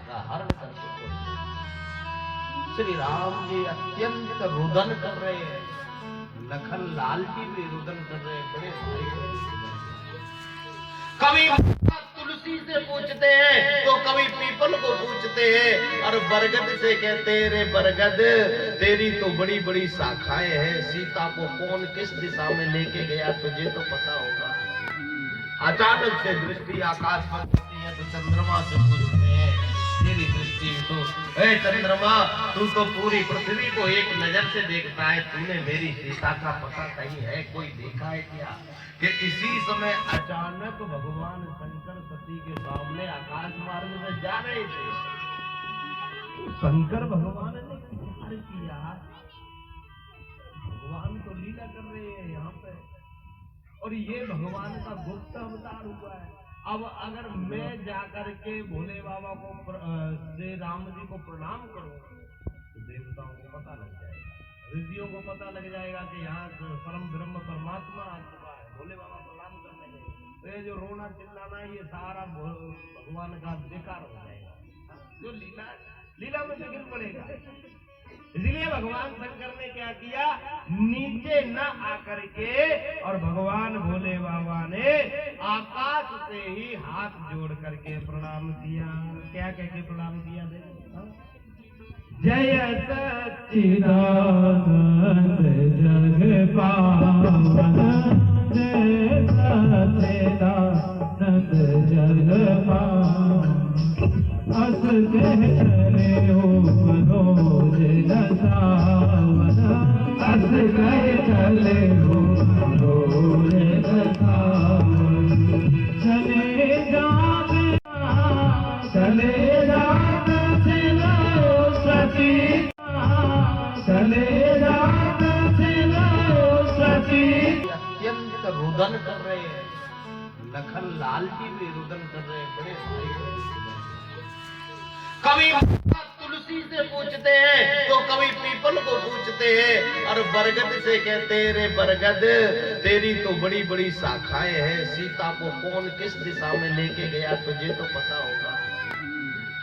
का हरण करके श्री राम जी अत्यंत रुदन कर रहे हैं। लखन लाल जी भी रुदन कर रहे हैं। बड़े भाई कभी तुलसी से पूछते हैं तो कभी पीपल को पूछते हैं और बरगद से कहते हैं रे बरगद तेरी तो बड़ी बड़ी शाखाएं हैं, सीता को कौन किस दिशा में लेके गया तुझे तो पता होगा। अचानक से दृष्टि आकाश पर है तो चंद्रमा से पूछते हैं तेरी दृष्टि तो चंद्रमा तू तो पूरी पृथ्वी को एक नजर से देखता है, तूने मेरी सीता का पता कहीं है कोई देखा है क्या? कि इसी समय अचानक भगवान शंकर सती के सामने आकाश मार्ग में जा रहे थे। शंकर भगवान ने प्यार किया, भगवान तो लीला कर रहे हैं यहाँ पे और ये भगवान का गुप्त अवतार हुआ है। अब अगर मैं जाकर के भोले बाबा को श्री राम जी को प्रणाम करूं तो देवताओं को पता लग जाएगा, ऋषियों को पता लग जाएगा कि यहाँ परम ब्रह्म परमात्मा आ चुका है, भोले बाबा प्रणाम करने गए। तो ये जो रोना चिल्लाना है ये सारा भगवान का बेकार हो जाएगा, जो लीला में तो गिर पड़ेगा। इसलिए भगवान शंकर ने क्या किया, नीचे न आकर के और भगवान भोले बाबा ने आकाश से ही हाथ जोड़ करके प्रणाम किया। क्या कह के प्रणाम किया? जय सच्चिदानंद जग पावन, जय सच्चिदानंद जग पावन, अस कह चले हो मनोज दसावन, अस कह चले हो मनोज दसावन, चले जात चले जात चलो सती, चले जात चलो सती। अत्यंत रुदन कर रहे हैं। लखन लाल जी भी रुदन कर रहे हैं। बड़े भाई कभी तुलसी से पूछते हैं तो कभी पीपल को पूछते हैं और बरगद से कहते हैं रे बरगद तेरी तो बड़ी बड़ी शाखाएं हैं, सीता को कौन किस दिशा में लेके गया तुझे तो पता होगा।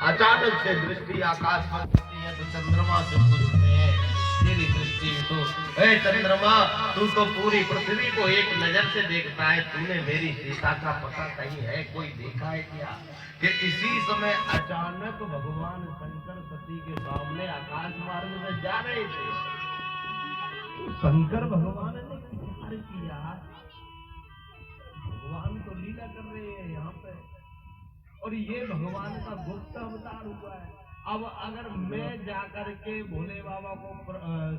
अचानक से दृष्टि आकाश पर है तो चंद्रमा से पूछते हैं तेरी दृष्टि तो चंद्रमा तू तो पूरी पृथ्वी को एक नजर से देखता है, तूने मेरी सीता का पता कहीं है कोई देखा है क्या? कि इसी समय अचानक भगवान शंकर सती के सामने आकाश मार्ग में जा रहे थे। शंकर भगवान ने प्यार किया, भगवान तो लीला कर रहे हैं यहाँ पे और ये भगवान का गुप्त अवतार हुआ है। अब अगर मैं जाकर के भोले बाबा को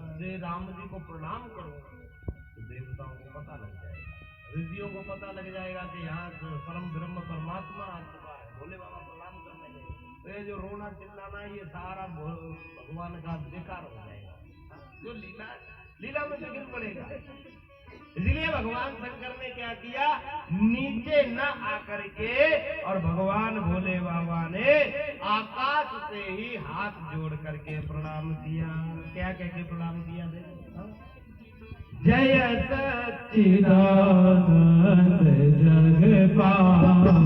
श्री राम जी को प्रणाम करूं तो देवताओं को पता लग जाएगा, ऋषियों को पता लग जाएगा कि यहाँ परम ब्रह्म परमात्मा आ चुका है, भोले बाबा प्रणाम करने गए। तो ये जो रोना चिल्लाना है ये सारा भगवान का बेकार हो जाएगा, जो लीला में तो गिर पड़ेगा। इसलिए भगवान शंकर ने क्या किया, नीचे न आकर के और भगवान भोले बाबा ने आकाश से ही हाथ जोड़ करके प्रणाम किया। क्या कह के प्रणाम किया? जय सच्चिदानंद जग पावन,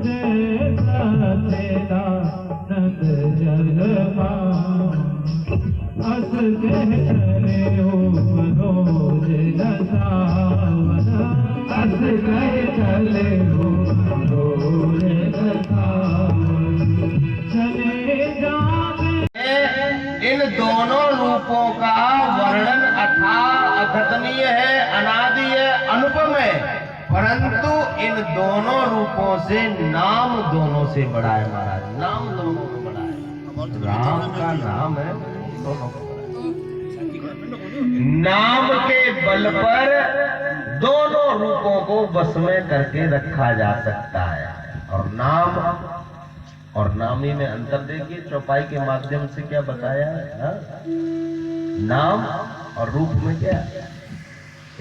जय सच्चिदानंद जग पावन, अस कह चले हो मनोज दसावन, अस कह चले हो मनोज दसावन, चले जात। इन दोनों रूपों का वर्णन अकथनीय है, अनादि है, अनुपम है, परंतु इन दोनों रूपों से नाम दोनों से बड़ा है महाराज, नाम दोनों में बड़ा है। राम का नाम है नाम के बल पर दोनों रूपों को बस में करके रखा जा सकता है। और नाम और नामी में अंतर देखिए, चौपाई के माध्यम से क्या बताया है? नाम और रूप में क्या?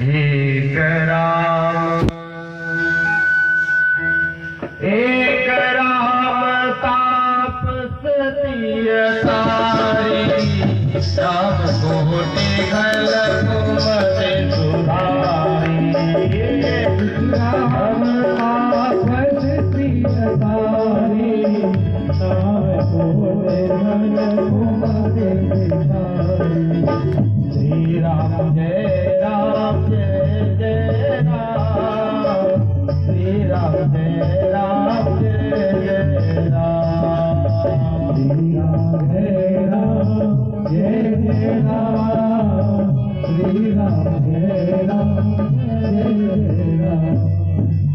एक राम तापसी सारी, राम कोटि घल कुमति सुधारी, राम तापसी सारी। बोले मन घुमते बिहारी। श्री राम जय राम जय जय राम, श्री राम जय राम जय जय राम, श्री राम जय राम जय जय राम, श्री राम जय राम जय जय राम।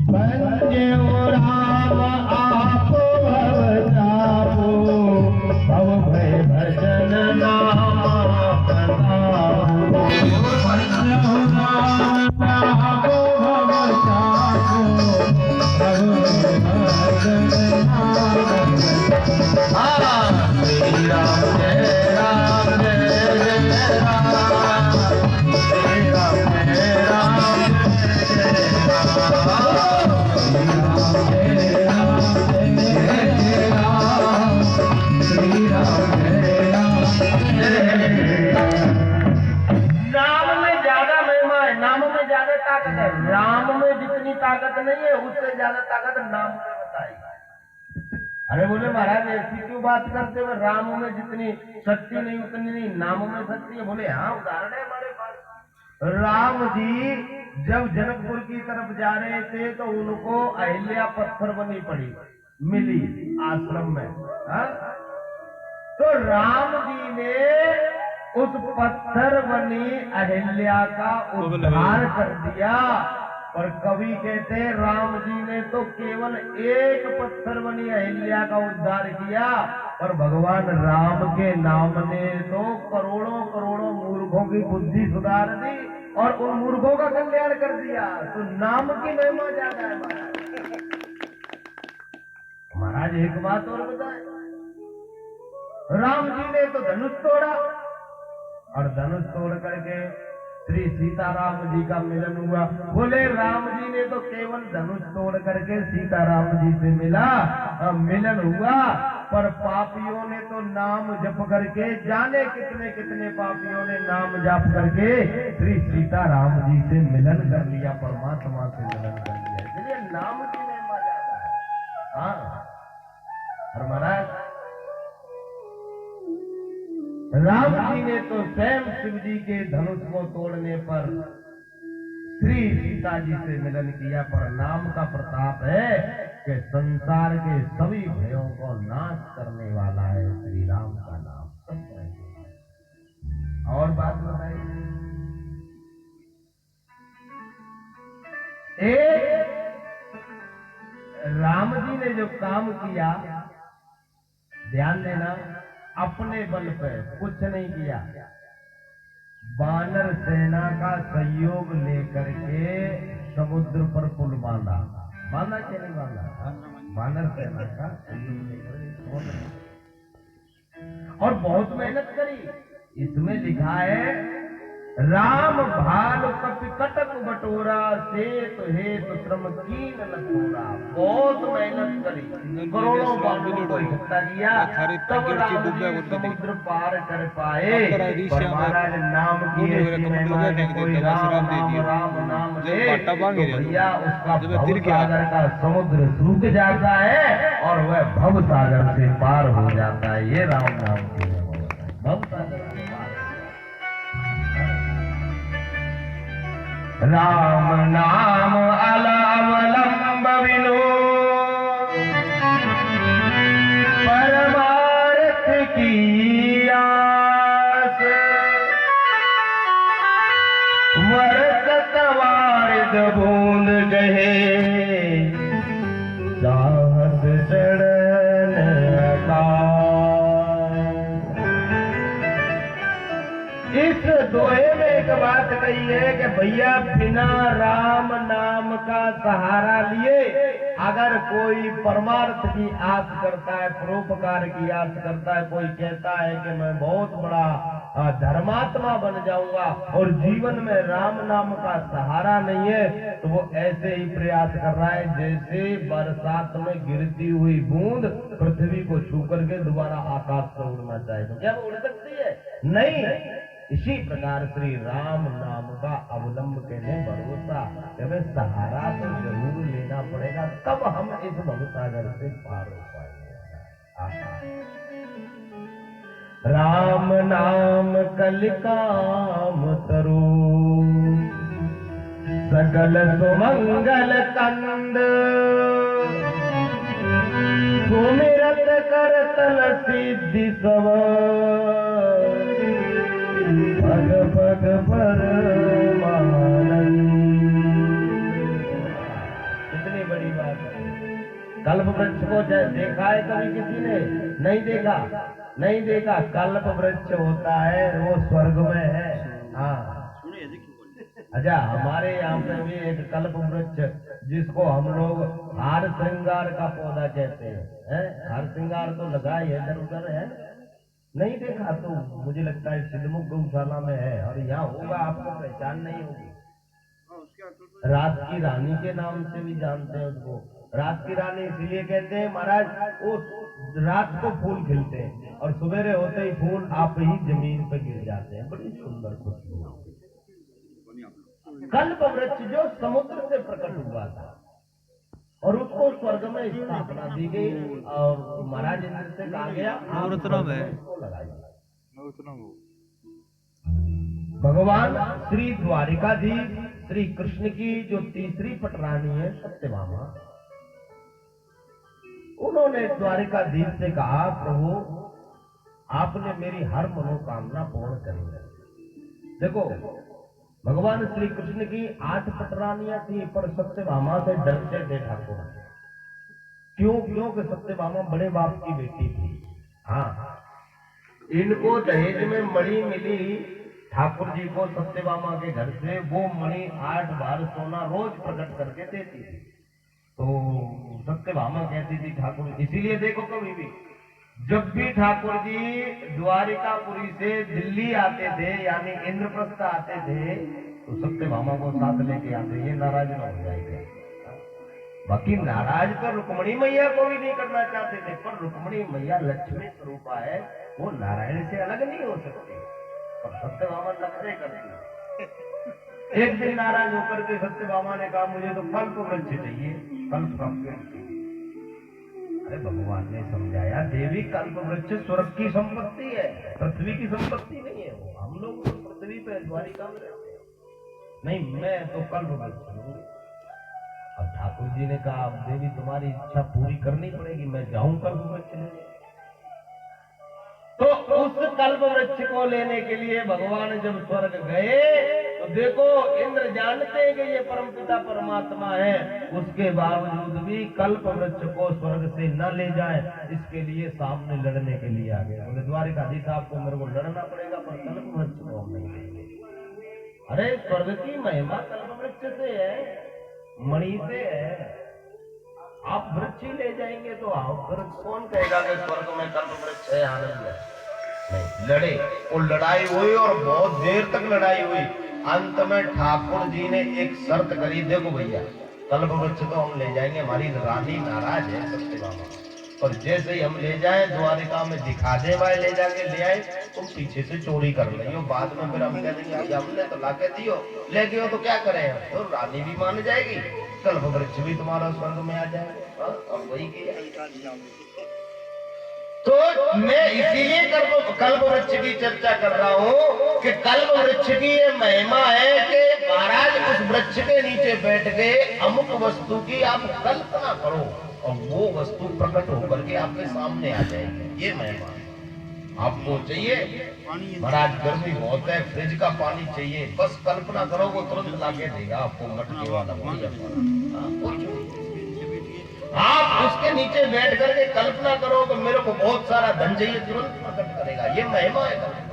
पंजो राम आपो भव जापो, भव भय भजन नाम प्रतापो। पंजो राम आपो भव जापो, भव भय भजन नाम प्रतापो। श्री राम जय राम जय जय राम, श्री राम जय राम जय जय राम में जितनी ताकत नहीं है उससे ज्यादा ताकत नाम में बताई। अरे बोले महाराज ऐसी क्यों बात करते हो, राम में जितनी शक्ति नहीं उतनी नहीं नाम में शक्ति है। बोले हाँ उदाहरण है हमारे पास। राम जी जब जनकपुर की तरफ जा रहे थे तो उनको अहिल्या पत्थर बनी पड़ी मिली आश्रम में। हा? तो राम जी ने उस पत्थर बनी अहिल्या का उद्धार कर दिया। और कवि कहते राम जी ने तो केवल एक पत्थर बनी अहिल्या का उद्धार किया, और भगवान राम के नाम ने तो करोड़ों करोड़ों मूर्खों की बुद्धि सुधार दी और उन मूर्खों का कल्याण कर दिया। तो नाम की महिमा ज्यादा है महाराज। एक बात और बताए, राम जी ने तो धनुष तोड़ा और धनुष तोड़ करके श्री सीताराम जी का मिलन हुआ। बोले राम जी ने तो केवल धनुष तोड़ करके सीताराम जी से मिलन हुआ, पर पापियों ने तो नाम जप करके, जाने कितने कितने पापियों ने नाम जप करके श्री सीताराम जी से मिलन कर लिया, परमात्मा से मिलन कर लिया। इसलिए नाम की महिमा ज्यादा है। हाँ और महाराज राम जी ने तो स्वयं शिव जी के धनुष को तोड़ने पर श्री सीता जी से मिलन किया, पर नाम का प्रताप है कि संसार के सभी भयों को नाश करने वाला है श्री राम का नाम। और बात बताइए, राम जी ने जो काम किया, ध्यान देना, अपने बल पे कुछ नहीं किया, वानर सेना का सहयोग लेकर के समुद्र पर पुल बांधा। बांधा क्या नहीं बांधा? वानर सेना का सहयोग लेकर, और बहुत मेहनत करी। इसमें लिखा है राम भाल कपि कटक बटोरा, से तो हे तो श्रम कीन न थोरा। बहुत मेहनत करी, करोड़ों बाणों को इकट्ठा किया, तब राम जी समुद्र पार कर पाए। पर महाराज नाम की ऐसी महिमा है, कोई राम नाम राम नाम ले तो भैया उसका भव सागर का समुद्र सूख जाता है और वह भव सागर से पार हो जाता है। ये राम नाम की भव सागर से पार। राम नाम अलावलंब विनो, परमार्थ की आस, वरसत वारिद बूंद गहे, चाहत चढ़न आकाश। इस दोहे में एक बात कही है कि भैया बिना राम नाम का सहारा लिए अगर कोई परमार्थ की आस करता है, परोपकार की आस करता है, कोई कहता है कि मैं बहुत बड़ा धर्मात्मा बन जाऊंगा और जीवन में राम नाम का सहारा नहीं है, तो वो ऐसे ही प्रयास कर रहा है जैसे बरसात में गिरती हुई बूंद पृथ्वी को छू करके दोबारा आकाश से उड़ना चाहे तो क्या वो उड़ सकती है? नहीं। इसी प्रकार श्री राम नाम का अवलंब कहने भरोसा, हमें सहारा तो जरूर लेना पड़ेगा, तब हम इस भवसागर से पार हो पाएंगे। राम नाम कल काम तरु, सकल सुमंगल कंद, सुमिरत करतल सिद्धि सब, भग भग परमानंद। कितनी बड़ी बात है। कल्प वृक्ष को देखा है कभी किसी ने? नहीं देखा, नहीं देखा। कल्प वृक्ष होता है वो स्वर्ग में है। हाँ, अच्छा, हमारे यहाँ पे भी एक कल्प वृक्ष जिसको हम लोग हार श्रृंगार का पौधा कहते हैं। हार श्रृंगार तो लगा है, इधर उधर है, नहीं देखा तो मुझे लगता है सिद्धमुख गौशाला में है, और यहाँ होगा, आपको पहचान नहीं होगी। रात की रानी के नाम से भी जानते हैं उसको। रात की रानी इसलिए कहते हैं महाराज, वो रात को फूल खिलते हैं और सवेरे होते ही फूल आप ही जमीन पर गिर जाते हैं, बड़ी सुंदर खुशबू। कल्प वृक्ष जो समुद्र से प्रकट हुआ था और उसको स्वर्ग में स्थापना दी गई, और महाराज इंद्र से कहा गया इसको लगाइए। भगवान श्री द्वारिकाधीश श्री कृष्ण की जो तीसरी पटरानी है सत्यभामा, उन्होंने द्वारिकाधीश से कहा, प्रभु आपने मेरी हर मनोकामना पूर्ण करी। देखो, भगवान श्री कृष्ण की 8 पटरानियां थी, पर सत्यभामा से डरते थे ठाकुर। क्यों? क्योंकि सत्यभामा बड़े बाप की बेटी थी। हाँ, इनको दहेज में मणि मिली ठाकुर जी को सत्यभामा के घर से। वो मणि 8 बार सोना रोज प्रकट करके देती थी। तो सत्यभामा कहती थी ठाकुर, इसीलिए देखो कभी भी जब भी ठाकुर जी द्वारिकापुरी से दिल्ली आते थे, यानी इंद्रप्रस्थ आते थे, तो सत्यभामा को साथ लेके आते, ये नाराज ना हो जाएगा। बाकी नाराज तो रुक्मणी मैया को भी नहीं करना चाहते थे, पर रुक्मणी मैया लक्ष्मी स्वरूपा है, वो नारायण से अलग नहीं हो सकती, और सत्यभामा नखरे करती है। एक दिन नाराज होकर के सत्यभामा ने कहा, मुझे तो कल्प वृक्ष चाहिए, कल्प का पेड़ चाहिए। अरे भगवान ने समझाया, देवी कल्प वृक्ष स्वर्ग की संपत्ति है, पृथ्वी की संपत्ति नहीं है। वो हम लोग तो पृथ्वी पे द्वारिका में रहते हैं, नहीं मैं तो कल्प वृक्ष लूंगी। अब ठाकुर जी ने कहा, अब देवी तुम्हारी इच्छा पूरी करनी पड़ेगी, मैं जाऊं कल्प वृक्ष लेने। तो उस कल्प वृक्ष को लेने के लिए भगवान जब स्वर्ग गए, तो देखो इंद्र जानते हैं कि ये परमपिता परमात्मा है, उसके बावजूद भी कल्प वृक्ष को स्वर्ग से न ले जाए, इसके लिए सामने लड़ने के लिए आ गया। बोले द्वारिकाधीश आपको मेरे को लड़ना पड़ेगा, पर कल्प वृक्ष को हम नहीं लेंगे। अरे स्वर्ग की महिमा कल्प वृक्ष से है, मणि से है, आप वृक्ष ही ले जाएंगे तो आप फिर कौन कहेगा कि स्वर्ग में कल्प वृक्ष है, आनंद है? नहीं, लड़े, वो लड़ाई हुई और बहुत देर तक लड़ाई हुई। अंत में ठाकुर जी ने एक शर्त करी, देखो भैया कल्प वृक्ष तो हम ले जाएंगे, हमारी रानी नाराज है सत्यभामा, पर जैसे ही हम ले जाए द्वारिका में दिखा दे, भाई ले जाके ले आए, तुम पीछे से चोरी कर लियो, बाद में फिर हम कह देंगे हमने तो लाके दियो, ले गए तो क्या करें, तो रानी भी मान जाएगी, कल्प वृक्ष भी तुम्हारा स्वर्ग में आ जाएगा। और वही किया। तो मैं इसीलिए कल्प वृक्ष की चर्चा कर रहा हूँ कि कल्प वृक्ष की ये महिमा है कि महाराज उस वृक्ष के नीचे बैठ के अमुक वस्तु की आप कल्पना करो और वो वस्तु प्रकट होकर के आपके सामने आ जाएगी। ये महिमा आपको चाहिए, महाराज गर्मी बहुत है, फ्रिज का पानी चाहिए, बस कल्पना करो वो तुरंत लाके देगा आपको, मटके वाला। आप उसके नीचे बैठ करके कल्पना करो कि मेरे को बहुत सारा धन चाहिए, तुरंत प्रकट करेगा। ये महिमा है कल्प वृक्ष।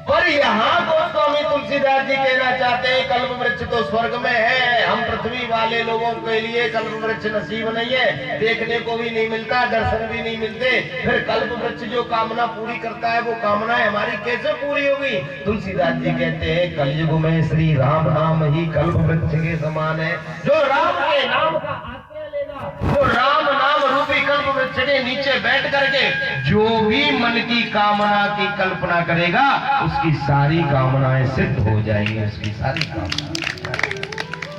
पर यहाँ गोस्वामी तुलसीदास जी कहना चाहते हैं कल्प वृक्ष तो स्वर्ग में है, हम पृथ्वी वाले लोगों के लिए कल्प वृक्ष नसीब नहीं है, देखने को भी नहीं मिलता, दर्शन भी नहीं मिलते, फिर कल्प वृक्ष जो कामना पूरी करता है वो कामनाएं हमारी कैसे पूरी होगी? तुलसीदास जी कहते हैं कलयुग में श्री राम नाम ही कल्प वृक्ष के समान है। जो राम के नाम का आश्रय लेगा, जो राम नाम रूपी कल्प वृक्ष के नीचे बैठ करके जो भी मन की कामना की कल्पना करेगा उसकी सारी कामनाएं सिद्ध हो जाएंगी, उसकी सारी कामनाएं।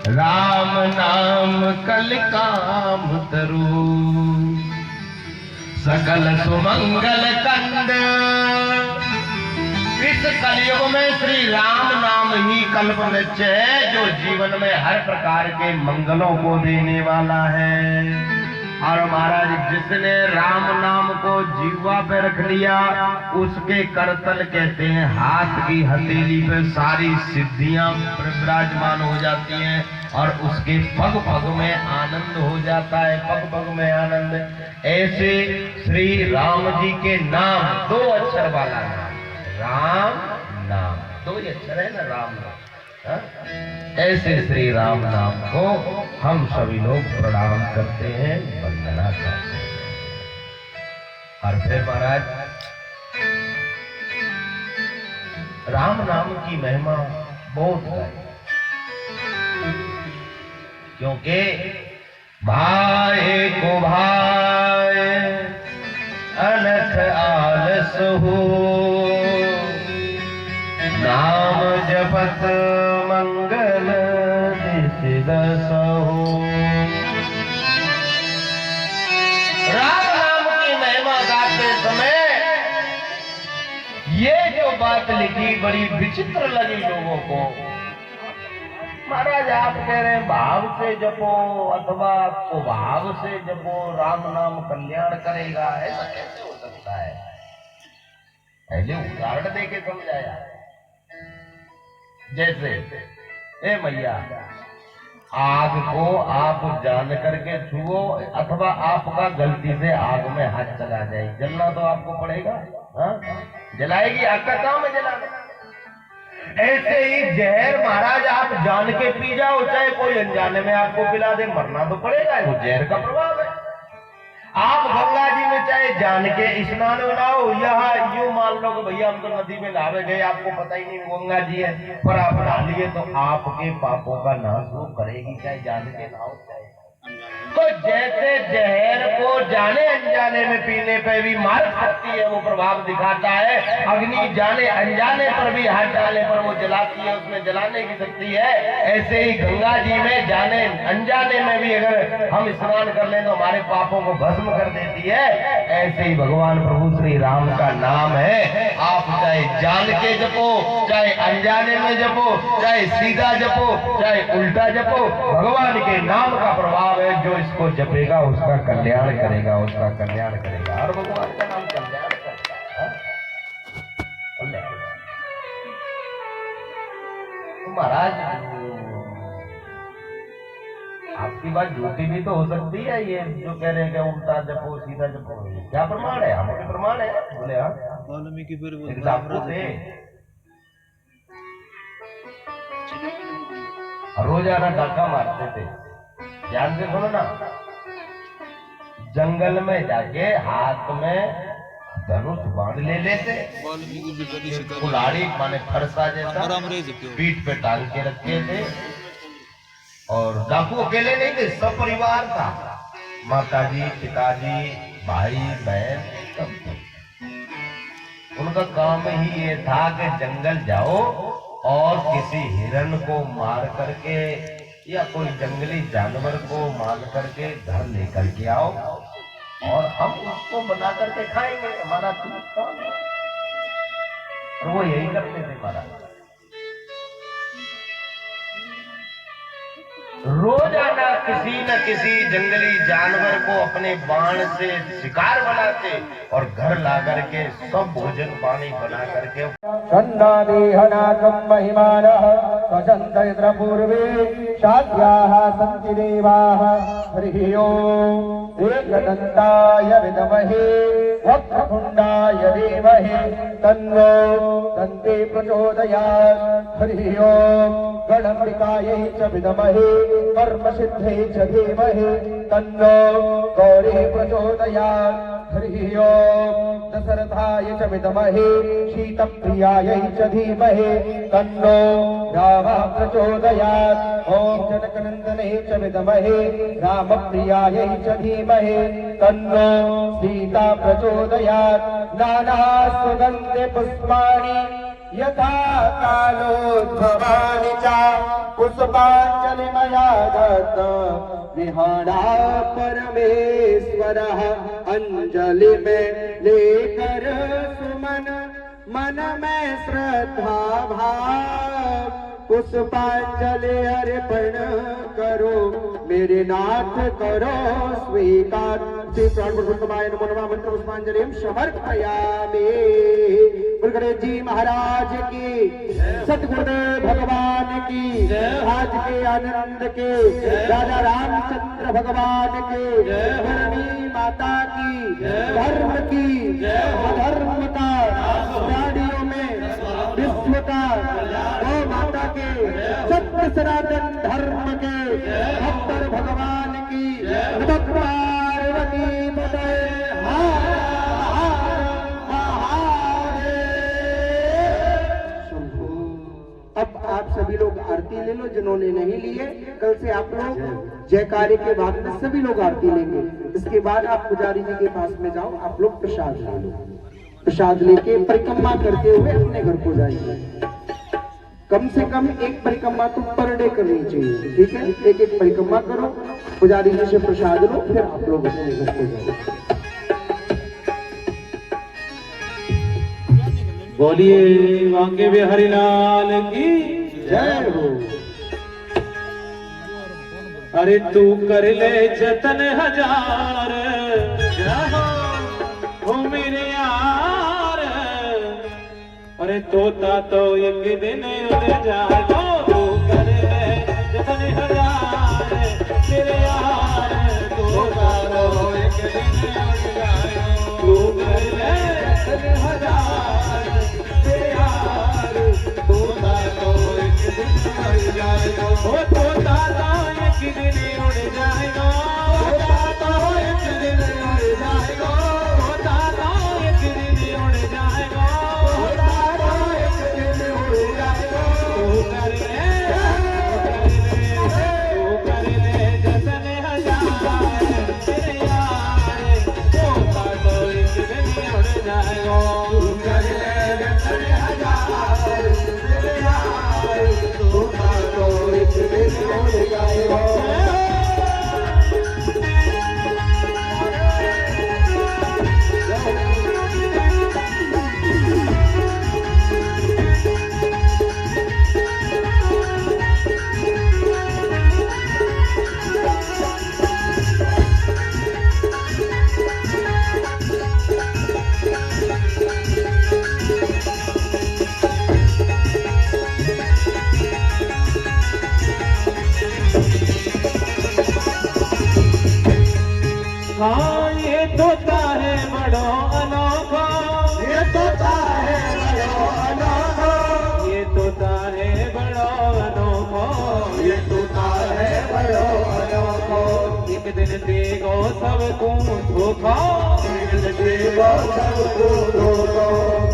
राम नाम कल काम तरु, सकल सुमंगल कंद। इस कलयुग में श्री राम नाम ही कल्प वृक्ष है, जो जीवन में हर प्रकार के मंगलों को देने वाला है। और महाराज, जिसने राम नाम को जीवा पे रख लिया, उसके करतल कहते हैं हाथ की हथेली पे सारी सिद्धियां विराजमान हो जाती हैं, और उसके पग पग में आनंद हो जाता है, पग पग में आनंद। ऐसे श्री राम जी के नाम, 2 अक्षर वाला नाम, राम नाम, 2 ही अक्षर है ना, राम नाम। ऐसे श्री राम नाम को हम सभी लोग प्रणाम करते हैं, वंदना करते हैं। और फिर महाराज, राम नाम की महिमा बहुत है, क्योंकि भाई को भाई अनख आलस हो, नाम जपत मंगल दिस हो। राम नाम की महिमा गाते समय ये जो बात लिखी बड़ी विचित्र लगी लोगों को। महाराज, आप कह रहे हैं भाव से जपो अथवा स्वभाव से जपो, राम नाम कल्याण करेगा, ऐसा कैसे हो सकता है? पहले उदाहरण दे के समझाया। जैसे ए मैया, आग को आप जान करके छुओ अथवा आपका गलती से आग में हाथ चला जाए, जलना तो आपको पड़ेगा। हाँ, जलाएगी, आग का काम है जलाना। ऐसे ही जहर महाराज आप जान के पी जाओ, चाहे कोई अनजाने में आपको पिला दे, मरना तो पड़ेगा, वो जहर का प्रभाव है। आप गंगा जी में चाहे जान के स्नान बनाओ, यहाँ यूं मान लो कि भैया हम तो नदी में नहावे गए, आपको पता ही नहीं गंगा जी है, पर आप नहा लिए, तो आपके पापों का नाश वो करेगी, चाहे जान के नहाओ चाहे। तो जैसे जहर को जाने अनजाने में पीने पे भी मार सकती है, वो प्रभाव दिखाता है। अग्नि जाने अनजाने पर भी हाथ डालने पर वो जलाती है, उसमें जलाने की शक्ति है। ऐसे ही गंगा जी में जाने अनजाने में भी अगर हम स्नान कर लें तो हमारे पापों को भस्म कर देती है। ऐसे ही भगवान प्रभु श्री राम का नाम है, आप चाहे जान के जपो, चाहे अनजाने में जपो, चाहे सीधा जपो, चाहे उल्टा जपो, भगवान के नाम का प्रभाव है। जो इसको जपेगा उसका कल्याण करेगा, उसका कल्याण करेगा। और भगवान का नाम कल्याण करता है। तो महाराज, आपकी बात झूठी भी तो हो सकती है, ये जो कह रहे हैं कि उल्टा जपो सीधा जपो, क्या प्रमाण है? हमारे प्रमाण है। बोले हाँ, रोजाना डाका मारते थे, ध्यान से सुनो ना। जंगल में जाके हाथ में धनुष बांध ले लेते, कुल्हाड़ी माने फरसा जैसा पीठ पे टांग के रखे थे। और डाकू अकेले नहीं थे, सब परिवार था, माताजी, पिताजी, भाई बहन, सब। उनका काम ही ये था कि जंगल जाओ और किसी हिरण को मार करके या कोई जंगली जानवर को मार करके घर लेकर के आओ और हम उसको बना करके खाएंगे, हमारा काम है। और वो यही करते थे महाराज। रोजाना किसी न किसी जंगली जानवर को अपने बाण से शिकार बनाते और घर ला करके सब भोजन पानी बना करके महिमानः स्वचंद्र पूर्वे शाद्याः सन्ति देवाः हरिः ओम् एकदन्ताय विद्महे वक्रतुण्डाय धीमहि तन्नो दन्ती प्रचोदयात् हरिः ओम् गणाम्बिकायै च विद्महे कर्मसिद्ध्यै च धीमहि तन्नो गौरी प्रचोदयात् हरिः ओम् दशरथाय च विद्महे शीतप्रियायै च धीमहि तन्नो रामः प्रचोदयात् ॐ जनकनन्दनै च विद्महे रामप्रियायै च धीमहि तन्नो सीता प्रचोदयात् नाना सुगन्धि पुष्पाणि यथा कालोद्भवानि च पुष्पाञ्जलि मया दत्तं विहारा परमेश्वरः अंजलि में लेकर सुमन मन में श्रद्धा भाव पुष्पांजलि अर्पण करो मेरे नाथ करो स्वीकार श्री प्राणपुरुषोत्तमाय नमो नमः मंत्र पुष्पांजलि समर्पयामि। गुरुदेव जी महाराज की, सतगुरुदेव भगवान की, आज के आनंद के राजा रामचंद्र भगवान के, धरणी माता की, धर्म की, अधर्म का, प्राणियों में विश्व का, गौ माता के, सत्य सनातन धर्म के भक्त भगवान की पार्वती पते शंभो। अब आप सभी लोग आरती ले लो, जिन्होंने नहीं लिए कल से आप लोग जयकारे के बाद में सभी लोग आरती लेंगे। इसके बाद आप पुजारी जी के पास में जाओ, आप लोग प्रसाद ले लो, प्रसाद लेके परिक्रमा करते हुए अपने घर को जाइए। कम से कम एक परिक्रमा तो पर डे करनी चाहिए, ठीक है? एक एक परिक्रमा करो, पुजारी जी से प्रसाद लो, फिर आप लोग अपने घर को जाओ। बोलिए वांके बिहारी लाल की जय हो। अरे तू कर ले जतन हजार, हो मेरे यार, अरे तोता तो एक दिन उड़ जाएगा। तू कर ले जतन हजार मेरे यार, तोता तो एक दिन उड़ जाएगा। तू कर ले जतन हजार मेरे यार, तोता तो एक दिन उड़ जाएगा। ओ तोता तो एक दिन उड़ जाएगा, तोता तो एक दिन उड़ जाएगा, तोता तो एक दिन उड़ जाएगा, तोता तो एक दिन उड़ जाएगा। तू कर ले जतन हजार तेरे यार, तोता तो एक दिन उड़ जाएगा। तू कर ले जतन हजार तेरे यार, तोता तो एक दिन उड़ जाएगा। हाँ ये तोता है बड़ो अनोखा, ये तोता है बड़ो अनोखा, ये तोता है बड़ो अनोखा, ये तोता है बड़ो अनोखा। एक दिन देगो सबको धोखा, एक दिन देगो सबको धोखा।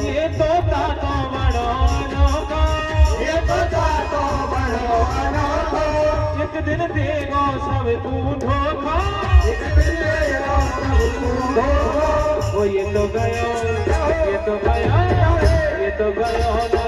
ये तोता तो बड़ो अनोखा, ये तोता तो बड़ो अनोखा। एक दिन देगो सबको धोखा, वो ये तो गयो, ये तो गयो, ये तो गयो।